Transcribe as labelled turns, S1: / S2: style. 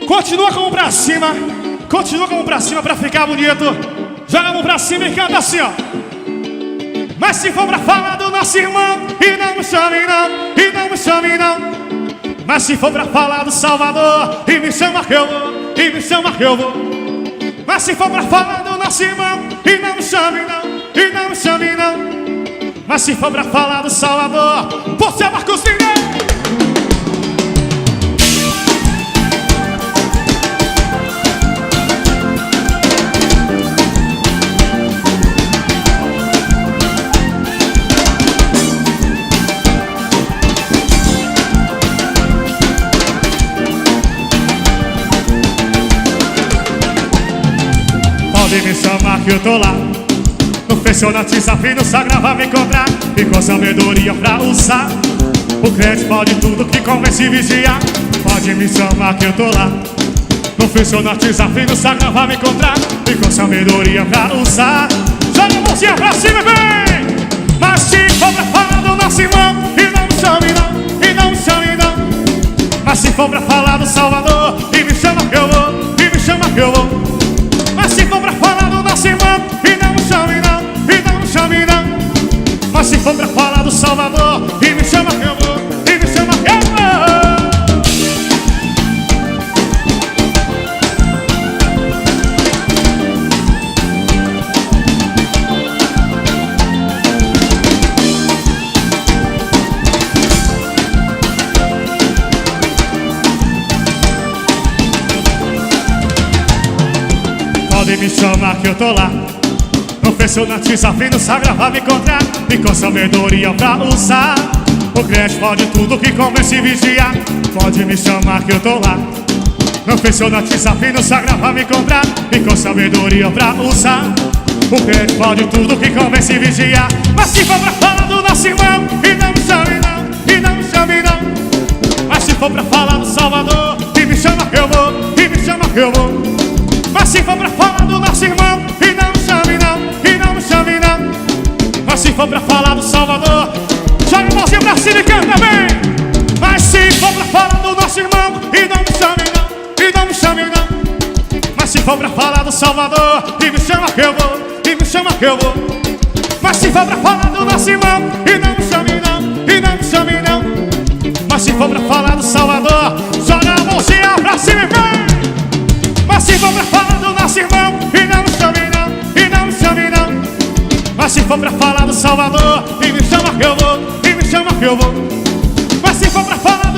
S1: Continua com a mão pra cima. Continua com a mão pra cima pra ficar bonito. Joga a mão pra cima e canta assim, ó. Mas se for pra falar do nosso irmão, e não me chame não, e não me chame não. Mas se for pra falar do Salvador, e me chama que eu vou, e me chama que eu vou. Mas se for pra falar do nosso irmão, e não me chame não, e não me chame não. Mas se for pra falar do Salvador, você é Marcos Mineiro. Pode me chamar que eu tô lá. No Fechonate, desafio, no Sagra vai me encontrar. E com sabedoria pra usar. O crente pode tudo que convence e vigiar. Pode me chamar que eu tô lá. No Fechonate, desafio, no Sagra vai me encontrar. E com sabedoria pra usar. Joga a mãozinha pra cima, vem! Mas se for pra falar do nosso irmão, e não me chame não, e não me chame não. Mas se for pra falar do Salvador, e me chama que eu vou, e me chama que eu vou. Mas se for pra falar do nosso irmão, e não me chame não, e não me chame não. Mas se for pra falar do Salvador, e me chama que eu vou, e me chama que eu vou. Pode me chamar que eu tô lá. No Fechonate, desafio, no Sagra vai me encontrar. E com sabedoria pra usar. O crente pode tudo que convence e vigiar. Pode me chamar que eu tô lá. No Fechonate, desafio, no Sagra vai me encontrar. E com sabedoria pra usar. O crente pode tudo que convence e vigiar. Mas se for pra falar do nosso irmão, e não me chame não, e não me chame não. Mas se for pra falar do Salvador, e me chama que eu vou, e me chama que eu vou. Mas se for pra falar do nosso irmão, e não me chame não, e não me chame não. Mas se for pra falar do Salvador, joga a mãozinha pra cima e canta bem. Mas se for pra falar do nosso irmão, e não me chame não, e não me chame não. Mas se for pra falar do Salvador, e me chama que eu vou, e me chama que eu vou. Mas se for pra falar do nosso irmão, e não me chame não, e não me chame não. Mas se for pra falar do Salvador, joga a mãozinha pra cima e vem. Mas se for pra falar do nosso irmão, e não me chame não, e não me chame não. Mas se for pra falar do Salvador, e me chama que eu vou, e me chama que eu vou. Mas se for pra falar do